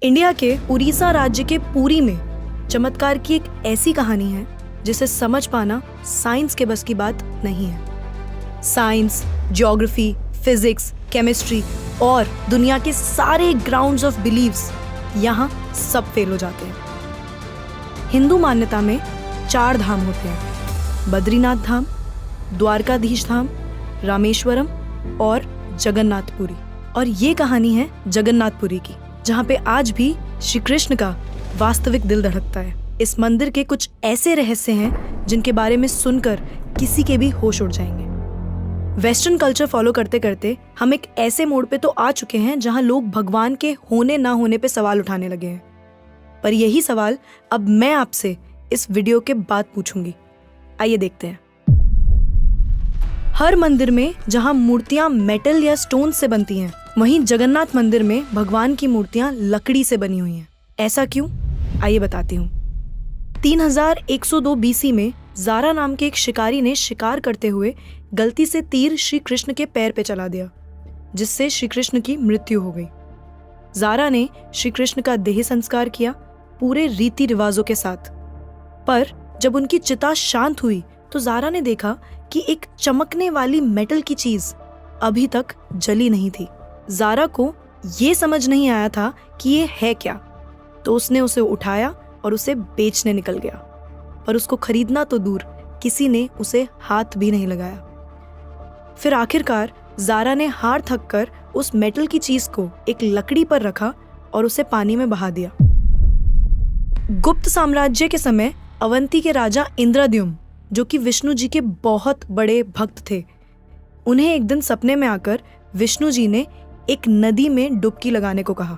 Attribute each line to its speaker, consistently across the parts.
Speaker 1: India के उड़ीसा राज्य के पुरी में चमत्कार की एक ऐसी कहानी है जिसे समझ पाना साइंस के बस की बात नहीं है। साइंस, ज्योग्राफी, फिजिक्स, केमिस्ट्री और दुनिया के सारे ग्राउंड्स ऑफ बिलीव्स यहाँ सब फेल हो जाते हैं। हिंदू मान्यता में 4 धाम होते हैं: बद्रीनाथ धाम, द्वारकाधीश धाम, रामेश्वरम और जगन्नाथपुरी। और ये कहानी है जगन्नाथपुरी की, जहाँ पे आज भी श्री कृष्ण का वास्तविक दिल धड़कता है। इस मंदिर के कुछ ऐसे रहस्य हैं जिनके बारे में सुनकर किसी के भी होश उड़ जाएंगे। वेस्टर्न कल्चर फॉलो करते करते हम एक ऐसे मोड़ पे तो आ चुके हैं जहाँ लोग भगवान के होने ना होने पे सवाल उठाने लगे हैं। पर यही सवाल अब मैं आपसे इस वीडियो के बाद पूछूंगी। आइए देखते हैं। हर मंदिर में जहाँ मूर्तियां मेटल या स्टोन से बनती हैं, वहीं जगन्नाथ मंदिर में भगवान की मूर्तियां लकड़ी से बनी हुई हैं। ऐसा क्यों? आइए बताती हूँ। 3102 बीसी में ज़ारा नाम के एक शिकारी ने शिकार करते हुए गलती से तीर श्री कृष्ण के पैर पे चला दिया, जिससे श्री कृष्ण की मृत्यु हो गई। ज़ारा ने श्री कृष्ण का देह संस्कार किया पूरे रीति रिवाजों के साथ। पर जब उनकी चिता शांत हुई तो ज़ारा ने देखा कि एक चमकने वाली मेटल की चीज अभी तक जली नहीं थी। ज़ारा को ये समझ नहीं आया था कि ये है क्या, तो उसने उसे उठाया और उसे बेचने निकल गया। पर उसको खरीदना तो दूर, किसी ने उसे हाथ भी नहीं लगाया। फिर आखिरकार ज़ारा ने हार थक कर उस मेटल की चीज को एक लकड़ी पर रखा और उसे पानी में बहा दिया। गुप्त साम्राज्य के समय अवंती के राजा इंद्रद्युम्न, जो कि विष्णु जी के बहुत बड़े भक्त थे, उन्हें एक दिन सपने में आकर विष्णु जी ने एक नदी में डुबकी लगाने को कहा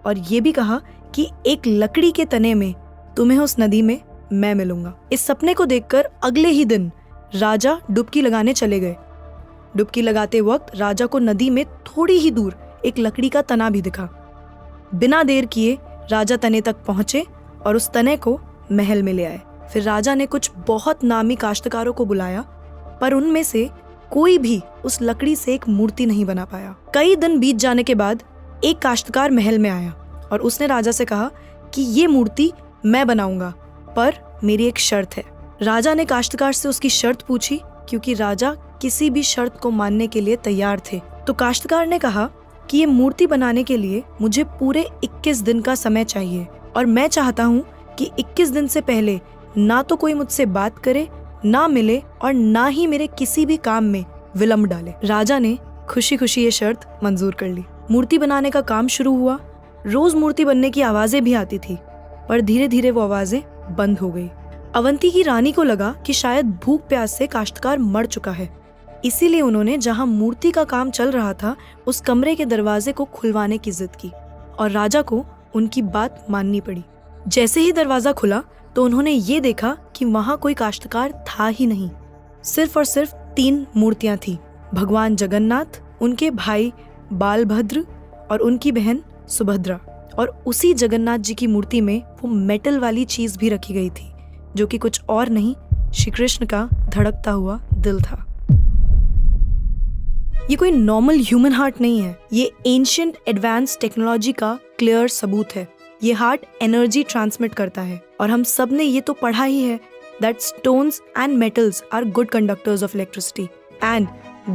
Speaker 1: और ये भी कहा कि एक लकड़ी के तने में तुम्हें उस नदी में मैं मिलूंगा। इस सपने को देखकर अगले ही दिन राजा डुबकी लगाने चले गए। डुबकी लगाते वक्त राजा को नदी में थोड़ी ही दूर एक लकड़ी का तना भी दिखा। बिना देर किए राजा तने तक पहुंचे और उस तने को महल में ले आए। फिर राजा ने कुछ बहुत नामी काश्तकारों को बुलाया, पर उनमें से कोई भी उस लकड़ी से एक मूर्ति नहीं बना पाया। कई दिन बीत जाने के बाद एक काश्तकार महल में आया और उसने राजा से कहा कि ये मूर्ति मैं बनाऊंगा, पर मेरी एक शर्त है। राजा ने काश्तकार से उसकी शर्त पूछी, क्योंकि राजा किसी भी शर्त को मानने के लिए तैयार थे। तो काश्तकार ने कहा कि ये मूर्ति बनाने के लिए मुझे पूरे 21 दिन का समय चाहिए और मैं चाहता हूँ कि 21 दिन से पहले ना तो कोई मुझसे बात करे, ना मिले और ना ही मेरे किसी भी काम में विलंब डाले। राजा ने खुशी खुशी ये शर्त मंजूर कर ली। मूर्ति बनाने का काम शुरू हुआ। रोज मूर्ति बनने की आवाजें भी आती थी, पर धीरे धीरे वो आवाजें बंद हो गई। अवंती की रानी को लगा कि शायद भूख प्यास से काश्तकार मर चुका है, इसीलिए उन्होंने जहां मूर्ति का काम चल रहा था उस कमरे के दरवाजे को खुलवाने की जिद की और राजा को उनकी बात माननी पड़ी। जैसे ही दरवाजा खुला तो उन्होंने ये देखा कि वहां कोई काश्तकार था ही नहीं। सिर्फ और सिर्फ 3 मूर्तियां थी: भगवान जगन्नाथ, उनके भाई बालभद्र और उनकी बहन सुभद्रा। और उसी जगन्नाथ जी की मूर्ति में वो मेटल वाली चीज भी रखी गई थी, जो कि कुछ और नहीं, श्री कृष्ण का धड़कता हुआ दिल था। ये कोई नॉर्मल ह्यूमन हार्ट नहीं है, ये एंशिएंट एडवांस टेक्नोलॉजी का क्लियर सबूत है। ये हार्ट एनर्जी ट्रांसमिट करता है और हम सब ने ये तो पढ़ा ही है that stones and metals are good conductors of electricity and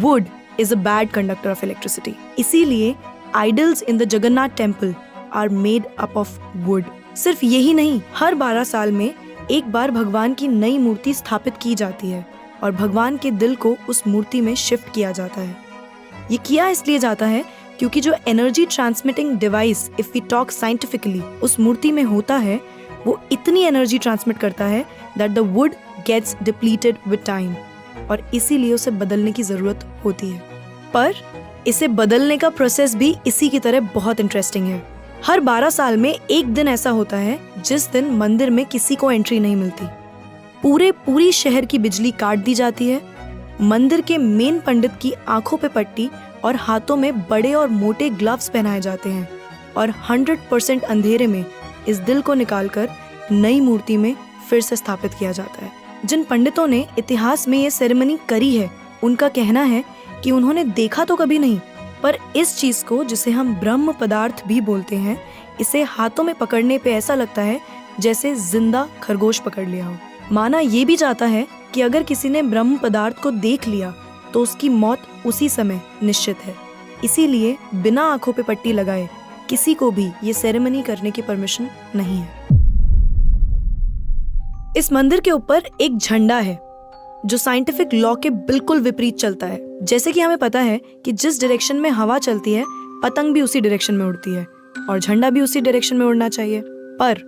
Speaker 1: wood is a bad conductor of electricity. इसीलिए idols in the Jagannath temple are made up of wood. सिर्फ यही नहीं, हर 12 साल में एक बार भगवान की नई मूर्ति स्थापित की जाती है और भगवान के दिल को उस मूर्ति में शिफ्ट किया जाता है। ये किया इसलिए जाता है क्योंकि जो energy transmitting device, if we talk scientifically, उस मूर्ति में होता है, वो इतनी एनर्जी ट्रांसमिट करता है that the wood gets depleted with time और इसीलिए उसे बदलने की जरूरत होती है। पर इसे बदलने का प्रोसेस भी इसी की तरह बहुत इंटरेस्टिंग है। हर 12 साल में एक दिन ऐसा होता है जिस दिन मंदिर में किसी को एंट्री नहीं मिलती। पूरी शहर की बिजली काट दी जाती है। मंदिर के मेन पंडित की आंखों पे पट्टी और हाथों में बड़े और मोटे ग्लव्स पहनाए जाते हैं और 100% अंधेरे में इस दिल को निकालकर नई मूर्ति में फिर से स्थापित किया जाता है। जिन पंडितों ने इतिहास में ये सेरेमनी करी है, उनका कहना है कि उन्होंने देखा तो कभी नहीं, पर इस चीज को, जिसे हम ब्रह्म पदार्थ भी बोलते हैं, इसे हाथों में पकड़ने पे ऐसा लगता है जैसे जिंदा खरगोश पकड़ लिया हो। माना ये भी जाता है कि अगर किसी ने ब्रह्म पदार्थ को देख लिया तो उसकी मौत उसी समय निश्चित है। इसीलिए बिना आंखों पे पट्टी लगाए किसी को भी ये सेरेमनी करने की परमिशन नहीं है। इस मंदिर के ऊपर एक झंडा है जो साइंटिफिक लॉ के बिल्कुल विपरीत चलता है। जैसे कि हमें पता है कि जिस डायरेक्शन में हवा चलती है, पतंग भी उसी डायरेक्शन में उड़ती है और झंडा भी उसी डायरेक्शन में उड़ना चाहिए। पर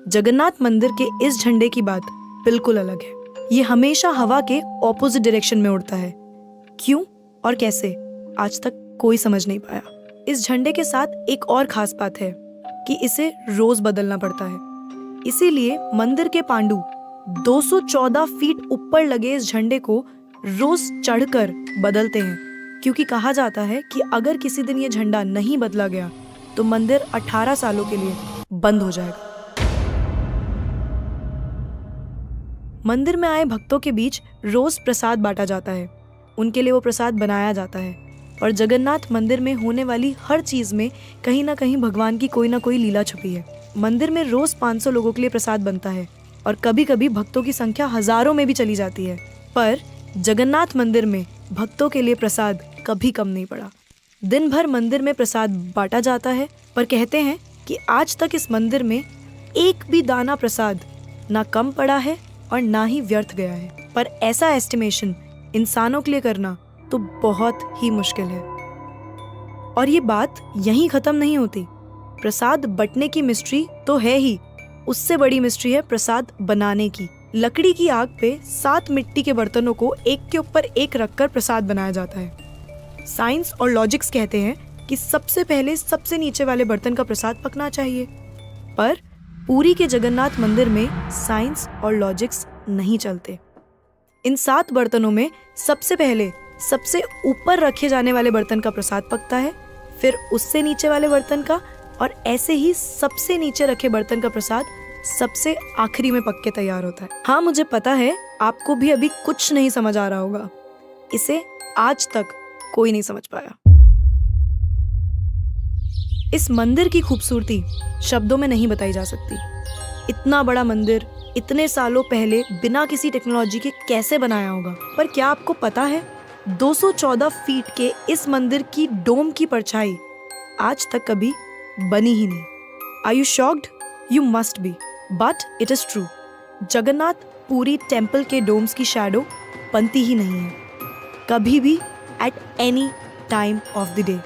Speaker 1: जगन्नाथ मंदिर के इस झंडे की बात बिल्कुल अलग है। ये हमेशा हवा के ऑपोजिट डायरेक्शन में उड़ता है। क्यों और कैसे, आज तक कोई समझ नहीं पाया। इस झंडे के साथ एक और खास बात है कि इसे रोज बदलना पड़ता है। इसीलिए मंदिर के पांडु 214 फीट ऊपर लगे इस झंडे को रोज चढ़कर बदलते हैं, क्योंकि कहा जाता है कि अगर किसी दिन ये झंडा नहीं बदला गया तो मंदिर 18 सालों के लिए बंद हो जाएगा। मंदिर में आए भक्तों के बीच रोज प्रसाद बांटा जाता है। उनके लिए वो प्रसाद बनाया जाता है और जगन्नाथ मंदिर में होने वाली हर चीज में कहीं ना कहीं भगवान की कोई ना कोई लीला छुपी है। मंदिर में रोज 500 लोगों के लिए प्रसाद बनता है और कभी कभी भक्तों की संख्या हजारों में भी चली जाती है। पर जगन्नाथ मंदिर में भक्तों के लिए प्रसाद कभी कम नहीं पड़ा। दिन भर मंदिर में प्रसाद बांटा जाता है, पर कहते हैं कि आज तक इस मंदिर में एक भी दाना प्रसाद ना कम पड़ा है और ना ही व्यर्थ गया है। पर ऐसा एस्टिमेशन इंसानों के लिए करना तो बहुत ही मुश्किल है। और ये बात यहीं खत्म नहीं होती। प्रसाद बंटने की मिस्ट्री तो है ही, उससे बड़ी मिस्ट्री है प्रसाद बनाने की। लकड़ी की आग पे 7 मिट्टी के बर्तनों को एक के ऊपर एक रखकर प्रसाद बनाया जाता है। साइंस और लॉजिक्स कहते हैं कि सबसे पहले सबसे नीचे वाले बर्तन का प्रसाद पकना चाहिए, पर पुरी के जगन्नाथ मंदिर में साइंस और लॉजिक्स नहीं चलते। इन 7 बर्तनों में सबसे पहले सबसे ऊपर रखे जाने वाले बर्तन का प्रसाद पकता है, फिर उससे नीचे वाले बर्तन का, और ऐसे ही सबसे नीचे रखे बर्तन का प्रसाद सबसे आखिरी में पक के तैयार होता है। हाँ, मुझे पता है आपको भी अभी कुछ नहीं समझ आ रहा होगा। इसे आज तक कोई नहीं समझ पाया। इस मंदिर की खूबसूरती शब्दों में नहीं बताई जा सकती। इतना बड़ा मंदिर इतने सालों पहले बिना किसी टेक्नोलॉजी के कैसे बनाया होगा। पर क्या आपको पता है 214 फीट के इस मंदिर की डोम की परछाई आज तक कभी बनी ही नहीं। Are you shocked? You must be, but it is true. Jagannath Puri temple के डोम्स की शैडो बनती ही नहीं है कभी भी, at any time of the day.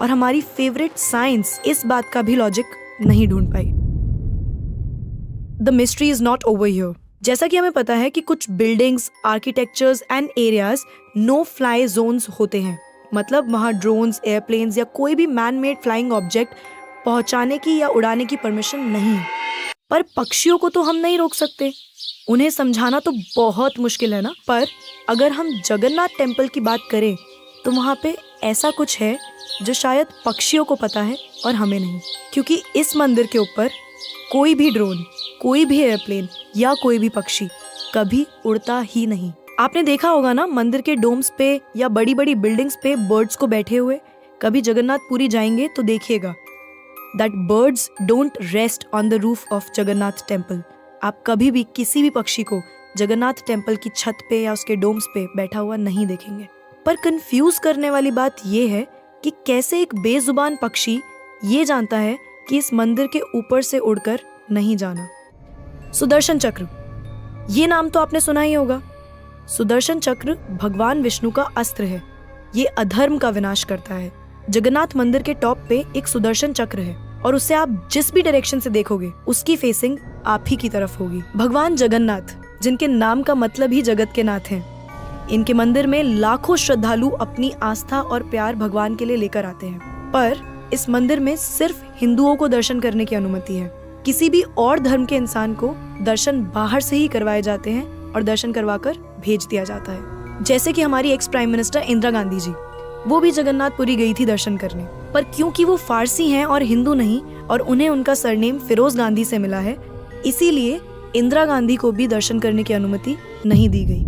Speaker 1: और हमारी फेवरेट साइंस इस बात का भी लॉजिक नहीं ढूंढ पाई। The mystery is not over here. जैसा कि हमें पता है कि कुछ buildings, architectures and areas no fly zones होते हैं, मतलब वहाँ ड्रोन्स, एयरप्लेन्स या कोई भी मैन मेड फ्लाइंग ऑब्जेक्ट पहुंचाने की या उड़ाने की परमिशन नहीं है। पर पक्षियों को तो हम नहीं रोक सकते, उन्हें समझाना तो बहुत मुश्किल है ना। पर अगर हम जगन्नाथ टेम्पल की बात करें तो वहाँ पे ऐसा कुछ है जो शायद पक्षियों को पता है और हमें नहीं, क्योंकि इस मंदिर के ऊपर कोई भी ड्रोन, कोई भी एयरप्लेन या कोई भी पक्षी कभी उड़ता ही नहीं। आपने देखा होगा ना मंदिर के डोम्स पे या बड़ी बड़ी बिल्डिंग्स पे बर्ड्स को बैठे हुए। कभी जगन्नाथपुरी जाएंगे तो देखिएगा that birds don't rest on the roof of Jagannath temple. आप कभी भी किसी भी पक्षी को जगन्नाथ टेम्पल की छत पे या उसके डोम्स पे बैठा हुआ नहीं देखेंगे। पर कंफ्यूज करने वाली बात यह है कि कैसे एक बेजुबान पक्षी ये जानता है कि इस मंदिर के ऊपर से उड़कर नहीं जाना। सुदर्शन चक्र, ये नाम तो आपने सुना ही होगा। सुदर्शन चक्र भगवान विष्णु का अस्त्र है। ये अधर्म का विनाश करता है। जगन्नाथ मंदिर के टॉप पे एक सुदर्शन चक्र है और उसे आप जिस भी डायरेक्शन से देखोगे उसकी फेसिंग आप ही की तरफ होगी। भगवान जगन्नाथ, जिनके नाम का मतलब ही जगत के नाथ हैं, इनके मंदिर में लाखों श्रद्धालु अपनी आस्था और प्यार भगवान के लिए लेकर आते हैं। पर इस मंदिर में सिर्फ हिंदुओं को दर्शन करने की अनुमति है। किसी भी और धर्म के इंसान को दर्शन बाहर से ही करवाए जाते हैं और दर्शन करवाकर भेज दिया जाता है। जैसे कि हमारी ex prime minister Indira Gandhi ji, वो भी जगन्नाथपुरी गई थी दर्शन करने, पर क्योंकि वो फारसी हैं और हिंदू नहीं और उन्हें उनका सरनेम फिरोज गांधी से मिला है, इसीलिए इंदिरा गांधी को भी दर्शन करने की अनुमति नहीं दी गई।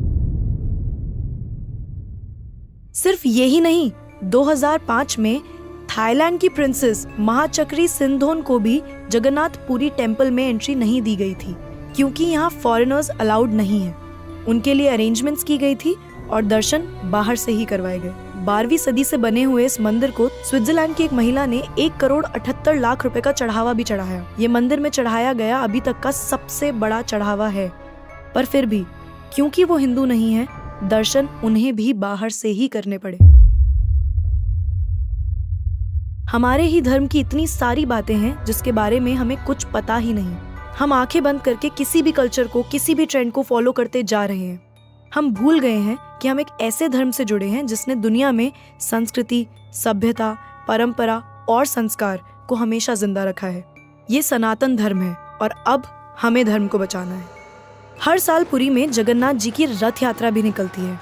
Speaker 1: सिर्फ यही नहीं, 2005 में थाईलैंड की प्रिंसेस महाचक्री सिंधोन को भी जगन्नाथ पुरी टेम्पल में एंट्री नहीं दी गई थी, क्योंकि यहाँ फॉरेनर्स अलाउड नहीं है। उनके लिए अरेंजमेंट्स की गई थी और दर्शन बाहर से ही करवाए गए। 12वीं सदी से बने हुए इस मंदिर को स्विट्जरलैंड की एक महिला ने 1,78,00,000 रुपए का चढ़ावा भी चढ़ाया। ये मंदिर में चढ़ाया गया अभी तक का सबसे बड़ा चढ़ावा है। पर फिर भी क्योंकि वो हिंदू नहीं है, दर्शन उन्हें भी बाहर से ही करने पड़े। हमारे ही धर्म की इतनी सारी बातें हैं जिसके बारे में हमें कुछ पता ही नहीं। हम आंखें बंद करके किसी भी कल्चर को, किसी भी ट्रेंड को फॉलो करते जा रहे हैं। हम भूल गए हैं कि हम एक ऐसे धर्म से जुड़े हैं जिसने दुनिया में संस्कृति, सभ्यता, परंपरा और संस्कार को हमेशा जिंदा रखा है। ये सनातन धर्म है और अब हमें धर्म को बचाना है। हर साल पुरी में जगन्नाथ जी की रथ यात्रा भी निकलती है।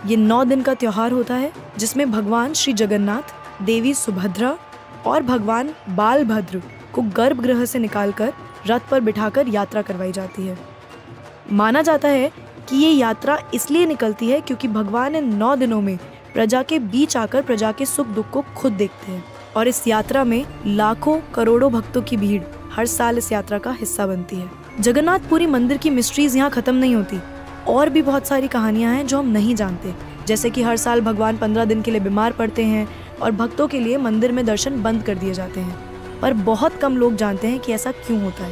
Speaker 1: ये 9 दिन का त्योहार होता है जिसमें भगवान श्री जगन्नाथ, देवी सुभद्रा और भगवान बालभद्र को गर्भगृह से निकालकर रथ पर बिठाकर यात्रा करवाई जाती है। माना जाता है कि ये यात्रा इसलिए निकलती है क्योंकि भगवान इन 9 दिनों में प्रजा के बीच आकर प्रजा के सुख दुख को खुद देखते हैं और इस यात्रा में लाखों करोड़ों भक्तों की भीड़ हर साल इस यात्रा का हिस्सा बनती है। जगन्नाथपुरी मंदिर की मिस्ट्रीज यहाँ खत्म नहीं होती। और भी बहुत सारी कहानियां हैं जो हम नहीं जानते, जैसे कि हर साल भगवान 15 दिन के लिए बीमार पड़ते हैं और भक्तों के लिए मंदिर में दर्शन बंद कर दिए जाते हैं। पर बहुत कम लोग जानते हैं कि ऐसा क्यों होता है।